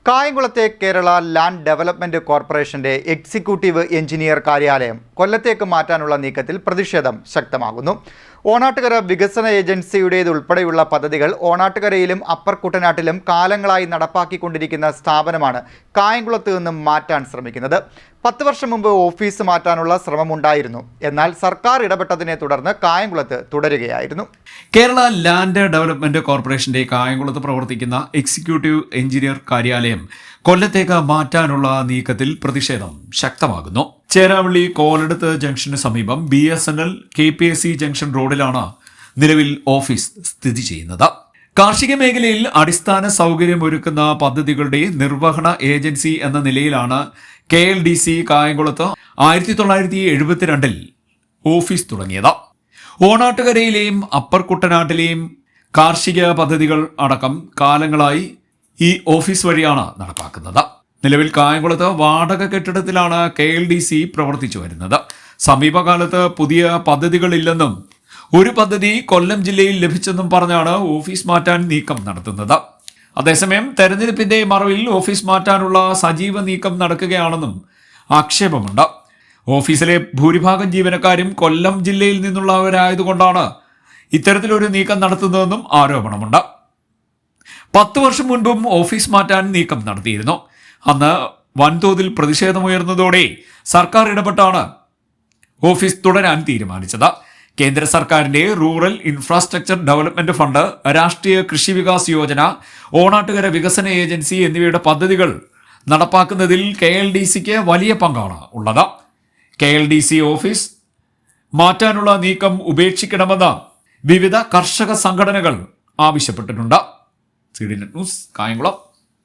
കായംകുളത്തെ Kerala land development കോർപ്പറേഷന്റെ executive engineer കാര്യാലയം കൊല്ലത്തേക്ക് മാറ്റാനുള്ള നീക്കത്തിൽ പ്രതിഷേധം ശക്തമാകുന്നു. ഓണാട്ടുകര വികസന ഏജൻസിയുടേതുൾപ്പെടെയുള്ള പദ്ധതികൾ ഓണാട്ടുകരയിലും അപ്പർ കുട്ടനാട്ടിലും കാലങ്ങളായി നടപ്പാക്കിക്കൊണ്ടിരിക്കുന്ന സ്ഥാപനമാണ് കായംകുളത്ത് നിന്നും മാറ്റാൻ ശ്രമിക്കുന്നത്. 10 വർഷം മുമ്പ് ഓഫീസ് മാറ്റാനുള്ള ശ്രമമുണ്ടായിരുന്നു. എന്നാൽ സർക്കാർ ഇടപെട്ടതിനെ തുടർന്ന് കായംകുളത്ത് തുടരുകയായിരുന്നു. കേരള ലാൻഡ് ഡെവലപ്മെന്റ് കോർപ്പറേഷന്റെ കായംകുളത്ത് പ്രവർത്തിക്കുന്ന എക്സിക്യൂട്ടീവ് എഞ്ചിനീയർ കാര്യാലയം കൊല്ലത്തേക്ക് മാറ്റാനുള്ള നീക്കത്തിൽ പ്രതിഷേധം ശക്തമാകുന്നു. ചേരാവള്ളി കോലടത്ത് ജംഗ്ഷന് സമീപം BSNL KPSC ജംഗ്ഷൻ റോഡിലാണ് നിലവിൽ ഓഫീസ് സ്ഥിതി ചെയ്യുന്നത്. കാർഷിക മേഖലയിൽ അടിസ്ഥാന സൗകര്യമൊരുക്കുന്ന പദ്ധതികളുടെ നിർവഹണ ഏജൻസി എന്ന നിലയിലാണ് KLDC കായംകുളത്ത് 1972 ഓഫീസ് തുടങ്ങിയത്. ഓണാട്ടുകരയിലെയും അപ്പർ കുട്ടനാട്ടിലെയും കാർഷിക പദ്ധതികൾ അടക്കം കാലങ്ങളായി ഈ ഓഫീസ് വഴിയാണ് നടപ്പാക്കുന്നത്. നിലവിൽ കായംകുളത്ത് വാടക കെട്ടിടത്തിലാണ് KLDC പ്രവർത്തിച്ചു വരുന്നത്. സമീപകാലത്ത് പുതിയ പദ്ധതികളില്ലെന്നും ഒരു പദ്ധതി കൊല്ലം ജില്ലയിൽ ലഭിച്ചെന്നും പറഞ്ഞാണ് ഓഫീസ് മാറ്റാൻ നീക്കം നടത്തുന്നത്. അതേസമയം തെരഞ്ഞെടുപ്പിന്റെ മറവിൽ ഓഫീസ് മാറ്റാനുള്ള സജീവ നീക്കം നടക്കുകയാണെന്നും ആക്ഷേപമുണ്ട്. ഓഫീസിലെ ഭൂരിഭാഗം ജീവനക്കാരും കൊല്ലം ജില്ലയിൽ നിന്നുള്ളവരായതുകൊണ്ടാണ് ഇത്തരത്തിലൊരു നീക്കം നടത്തുന്നതെന്നും ആരോപണമുണ്ട്. 10 വർഷം മുൻപും ഓഫീസ് മാറ്റാൻ നീക്കം നടത്തിയിരുന്നു. അന്ന് വൻതോതിൽ പ്രതിഷേധമുയർന്നതോടെ സർക്കാർ ഇടപെട്ടാണ് ഓഫീസ് തുടരാൻ തീരുമാനിച്ചത്. കേന്ദ്ര സർക്കാരിന്റെ റൂറൽ ഇൻഫ്രാസ്ട്രക്ചർ ഡെവലപ്മെന്റ് ഫണ്ട്, രാഷ്ട്രീയ കൃഷി വികാസ് യോജന, ഓണാട്ടുകര വികസന ഏജൻസി എന്നിവയുടെ പദ്ധതികൾ നടപ്പാക്കുന്നതിൽ KLDCക്ക് വലിയ പങ്കാണ് ഉള്ളത്. KLDC ഓഫീസ് മാറ്റാനുള്ള നീക്കം ഉപേക്ഷിക്കണമെന്ന് വിവിധ കർഷക സംഘടനകൾ ആവശ്യപ്പെട്ടിട്ടുണ്ട്. CDNet news, Kayamkulam.